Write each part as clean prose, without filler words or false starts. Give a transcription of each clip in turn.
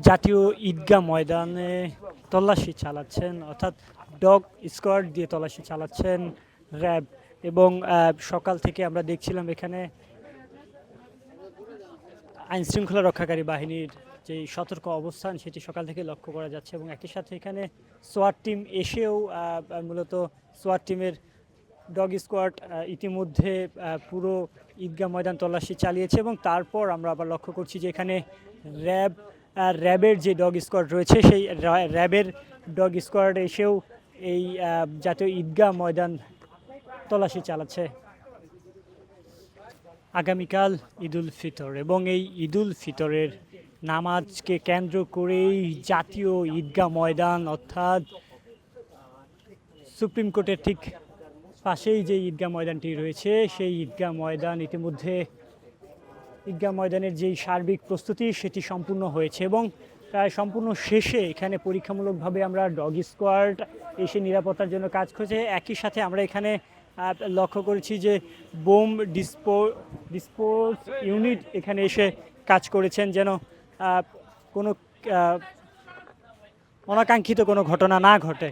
জাতীয় ঈদগাহ ময়দানে তল্লাশি চালাচ্ছেন, অর্থাৎ ডগ স্কোয়াড দিয়ে তল্লাশি চালাচ্ছেন র্যাব। এবং সকাল থেকে আমরা দেখছিলাম এখানে আইনশৃঙ্খলা রক্ষাকারী বাহিনীর যে সতর্ক অবস্থান সেটি সকাল থেকে লক্ষ্য করা যাচ্ছে। এবং একই সাথে এখানে সোয়াট টিম এসেও মূলত সোয়াট টিমের ডগ স্কোয়াড ইতিমধ্যে পুরো ঈদগাহ ময়দান তল্লাশি চালিয়েছে। এবং তারপর আমরা আবার লক্ষ্য করছি যে এখানে র্যাবের যে ডগ স্কোয়াড রয়েছে সেই র্যাবের ডগ স্কোয়াড এসেও এই জাতীয় ঈদগাহ ময়দান তল্লাশি চালাচ্ছে। আগামীকাল ঈদুল ফিতর এবং এই ঈদুল ফিতরের নামাজকে কেন্দ্র করেই জাতীয় ঈদগাহ ময়দান, অর্থাৎ সুপ্রিম কোর্টের ঠিক পাশেই যে ঈদগাহ ময়দানটি রয়েছে সেই ঈদগাহ ময়দান ইতিমধ্যে ঈদগাহ ময়দানের যেই সার্বিক প্রস্তুতি সেটি সম্পূর্ণ হয়েছে এবং প্রায় সম্পূর্ণ শেষে এখানে পরীক্ষামূলকভাবে আমরা ডগ স্কোয়াড এসে নিরাপত্তার জন্য কাজ করছে। একই সাথে আমরা এখানে লক্ষ্য করেছি যে বোম ডিসপোজ ইউনিট এখানে এসে কাজ করেছেন যেন কোনো অনাকাঙ্ক্ষিত কোনো ঘটনা না ঘটে।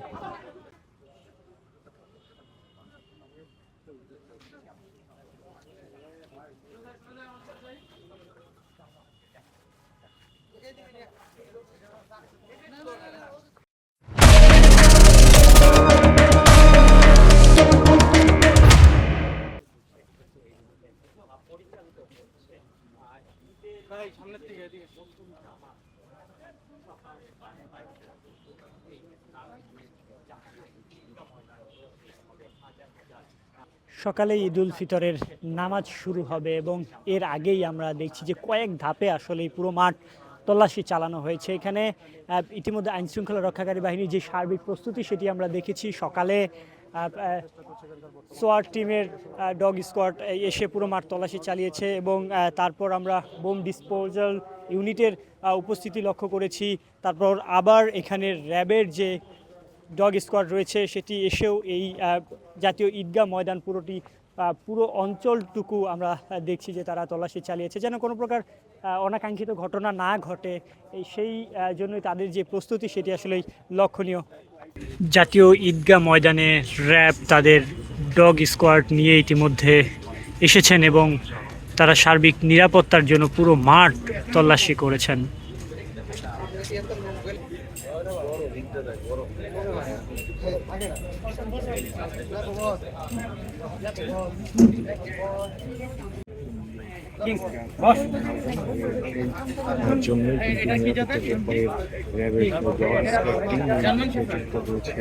সকালে ঈদুল ফিতরের নামাজ শুরু হবে এবং এর আগেই আমরা দেখছি যে কয়েক ধাপে আসলে পুরো মাঠ তল্লাশি চালানো হয়েছে। এখানে ইতিমধ্যে আইনশৃঙ্খলা রক্ষাকারী বাহিনীর যে সার্বিক প্রস্তুতি সেটি আমরা দেখেছি। সকালে সোয়াট টিমের ডগ স্কোয়াড এসে পুরো মাঠ তল্লাশি চালিয়েছে এবং তারপর আমরা বোম ডিসপোজাল ইউনিটের উপস্থিতি লক্ষ্য করেছি। তারপর আবার এখানে র্যাবের যে ডগ স্কোয়াড রয়েছে সেটি এসেও এই জাতীয় ঈদগাহ ময়দান পুরো অঞ্চলটুকু আমরা দেখছি যে তারা তল্লাশি চালিয়েছে যেন কোনো প্রকার অনাকাঙ্ক্ষিত ঘটনা না ঘটে। সেই জন্যই তাদের যে প্রস্তুতি সেটি আসলে লক্ষণীয়। জাতীয় ঈদগাহ ময়দানে র্যাব তাদের ডগ স্কোয়াড নিয়ে ইতিমধ্যে এসেছেন এবং তারা সার্বিক নিরাপত্তার জন্য পুরো মাঠ তল্লাশি করেছেন। জন্য নিরাপত্তার ব্যাপারে র্যাবের যুক্ত রয়েছে।